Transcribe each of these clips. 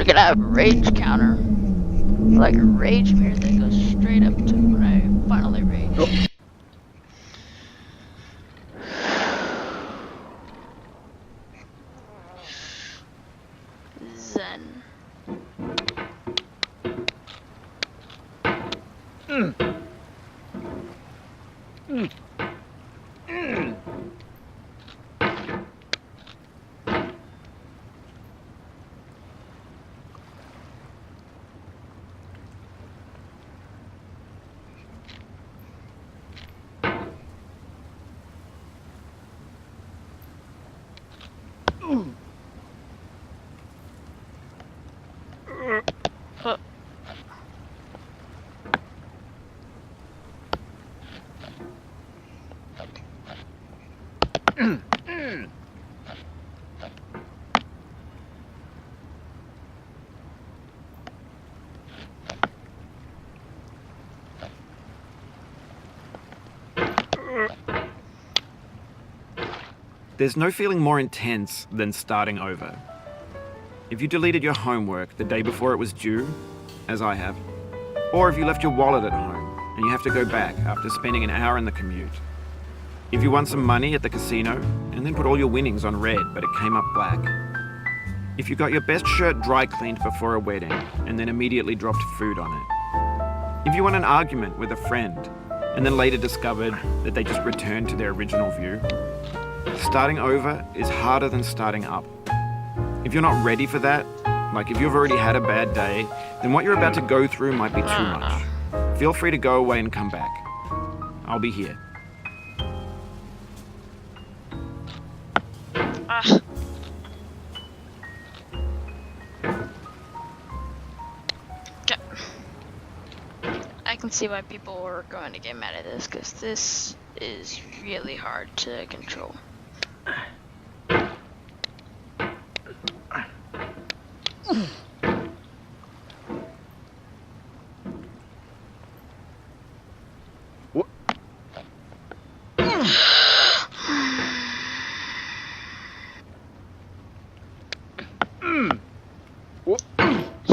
actually gonna have a rage counter. Like a rage meter that goes straight up to when I finally rage. Zen. Oh. There's no feeling more intense than starting over. If you deleted your homework the day before it was due, as I have, or if you left your wallet at home and you have to go back after spending an hour in the commute. If you won some money at the casino and then put all your winnings on red but it came up black. If you got your best shirt dry cleaned before a wedding and then immediately dropped food on it. If you won an argument with a friend and then later discovered that they just returned to their original view. Starting over is harder than starting up. If you're not ready for that, like if you've already had a bad day, then what you're about to go through might be too much. Feel free to go away and come back. I'll be here. I can see why people were going to get mad at this, because this is really hard to control.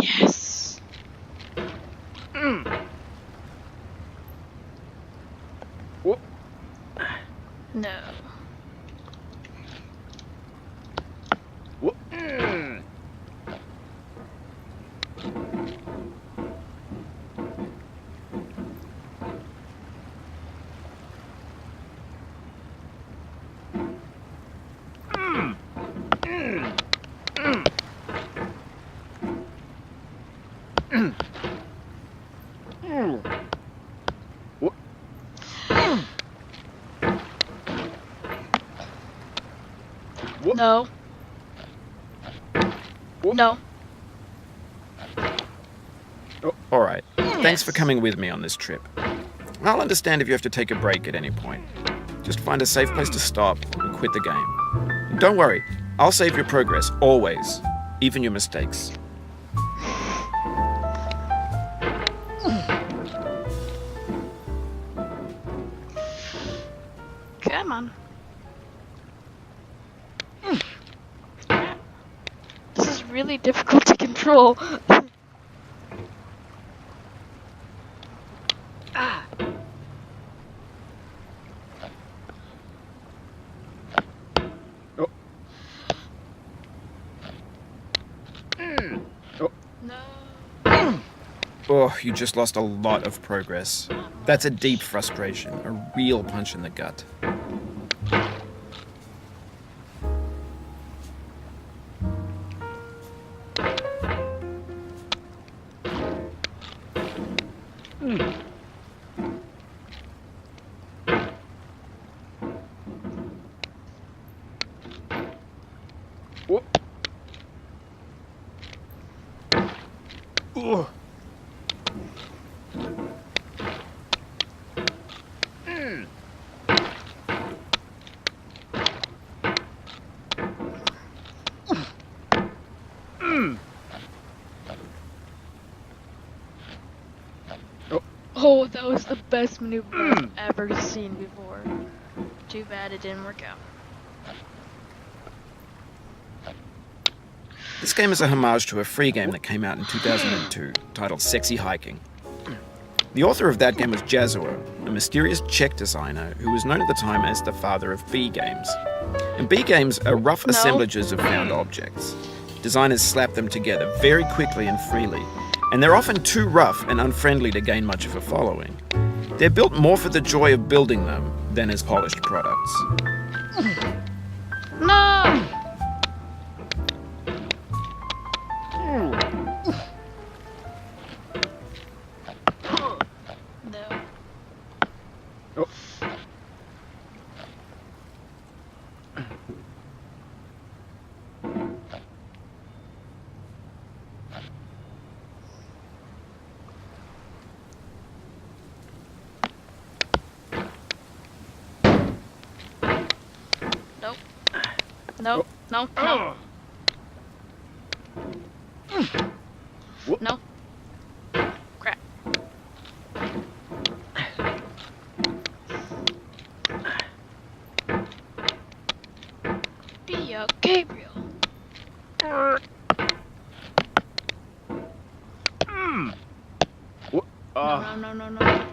Yes. No. No. No. All right. Thanks for coming with me on this trip. I'll understand if you have to take a break at any point. Just find a safe place to stop and quit the game. And don't worry, I'll save your progress, always. Even your mistakes. Come on. This is really difficult to control. Oh, you just lost a lot of progress. That's a deep frustration, a real punch in the gut. Oh, that was the best maneuver I've ever seen before. Too bad it didn't work out. This game is a homage to a free game that came out in 2002 titled Sexy Hiking. The author of that game was Jazzuo, a mysterious Czech designer who was known at the time as the father of B games. And B games are rough assemblages of found objects. Designers slap them together very quickly and freely, and they're often too rough and unfriendly to gain much of a following. They're built more for the joy of building them than as polished products. No! No. Oh. Nope. Nope. No. No. Whoop. No. Crap. Be a Gabriel. What? No, no, no, no, no.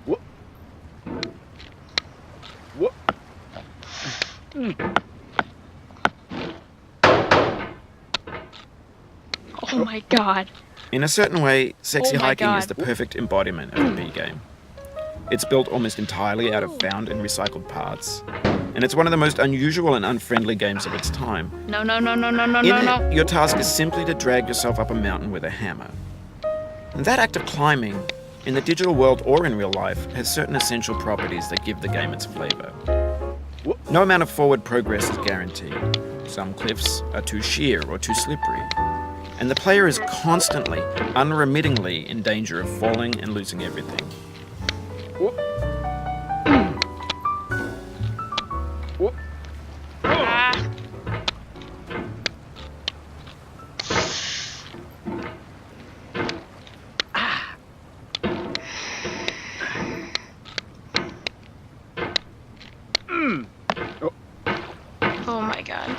What? What? Oh my god. In a certain way, Sexy Oh my Hiking is God. the perfect embodiment of a B game. It's built almost entirely out of found and recycled parts, and it's one of the most unusual and unfriendly games of its time. No, no, no, no, no, no, In no, it, no. your task is simply to drag yourself up a mountain with a hammer. And that act of climbing, in the digital world or in real life, has certain essential properties that give the game its flavor. No amount of forward progress is guaranteed. Some cliffs are too sheer or too slippery. And the player is constantly, unremittingly in danger of falling and losing everything. Ah. Oh my god.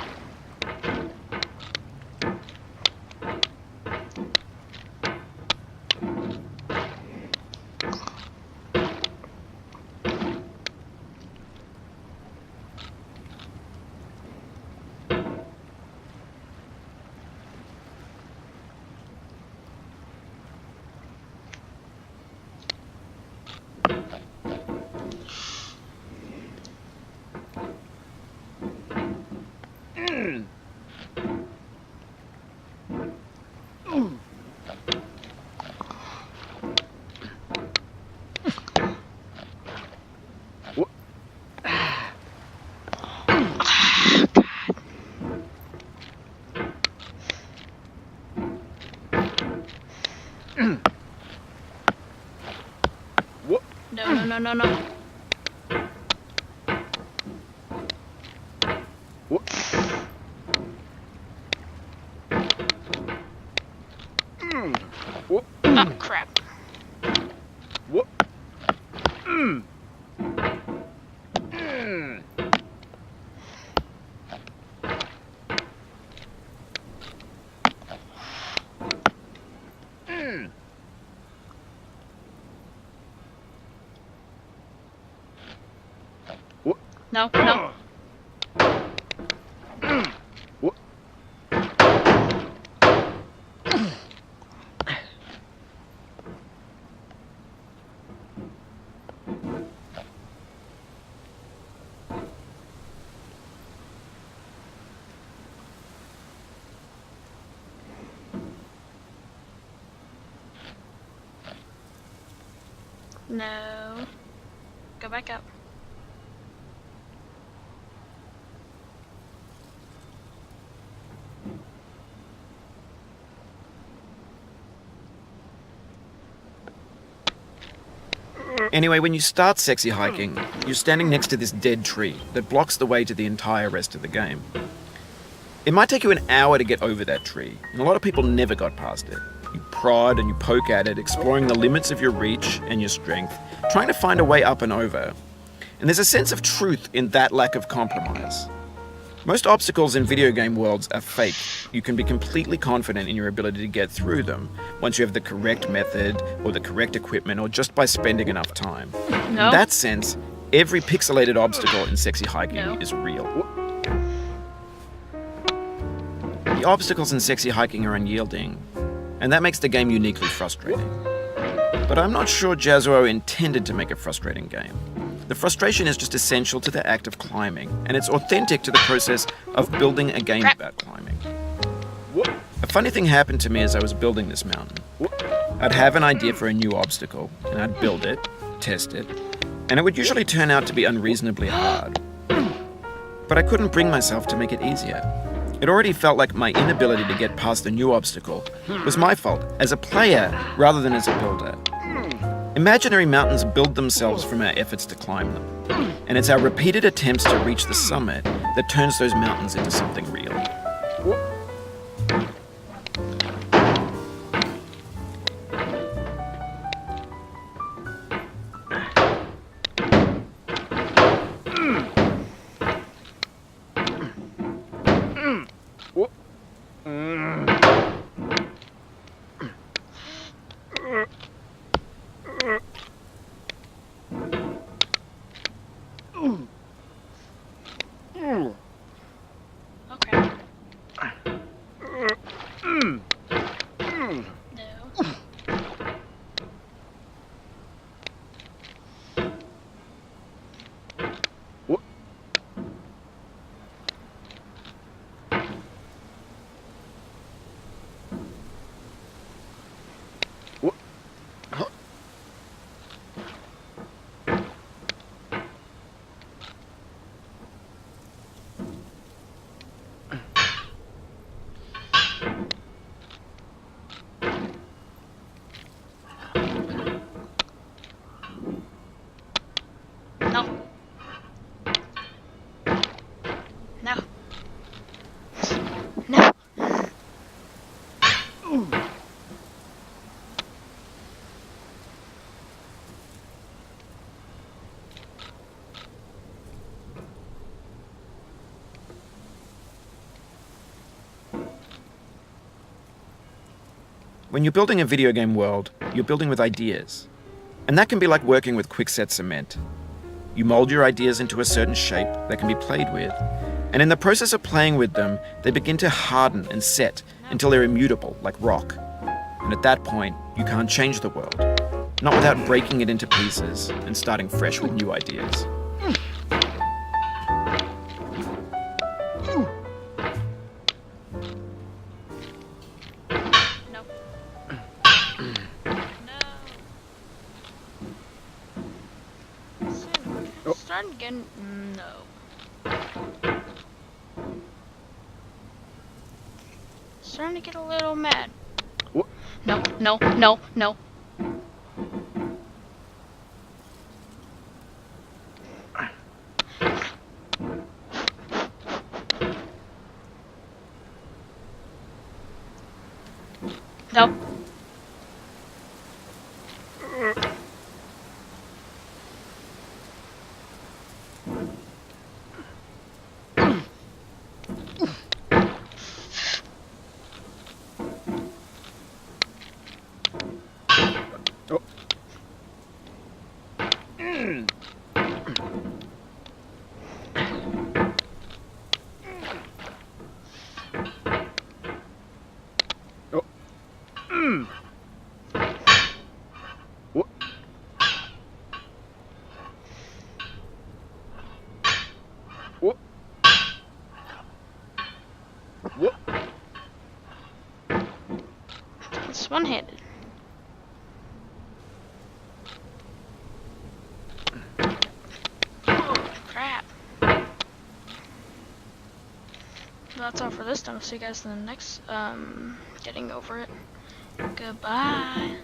No, no, no, no, no. Oh, crap. No, no. No. Go back up. Anyway, when you start Sexy Hiking, you're standing next to this dead tree that blocks the way to the entire rest of the game. It might take you an hour to get over that tree, and a lot of people never got past it. You prod and you poke at it, exploring the limits of your reach and your strength, trying to find a way up and over, And there's a sense of truth in that lack of compromise. Most obstacles in video game worlds are fake. You can be completely confident in your ability to get through them once you have the correct method or the correct equipment or just by spending enough time. No. In that sense, every pixelated obstacle in Sexy Hiking No. is real. The obstacles in Sexy Hiking are unyielding, and that makes the game uniquely frustrating. But I'm not sure Jazzuo intended to make a frustrating game. The frustration is just essential to the act of climbing, and it's authentic to the process of building a game about climbing. A funny thing happened to me as I was building this mountain. I'd have an idea for a new obstacle, and I'd build it, test it, and it would usually turn out to be unreasonably hard. But I couldn't bring myself to make it easier. It already felt like my inability to get past the new obstacle was my fault as a player rather than as a builder. Imaginary mountains build themselves from our efforts to climb them, and it's our repeated attempts to reach the summit that turns those mountains into something real. Okay. No. No. No. When you're building a video game world, you're building with ideas. And that can be like working with quickset cement. You mold your ideas into a certain shape that can be played with, and in the process of playing with them, they begin to harden and set until they're immutable, like rock. And at that point, you can't change the world, not without breaking it into pieces and starting fresh with new ideas. No. No. Starting again. No. Starting to get a little mad. What? No, no, no, no. No. Oh. Oh. What? What? What? It's one-handed. Crap. That's all for this time. I'll see you guys in the next, getting over it. Goodbye.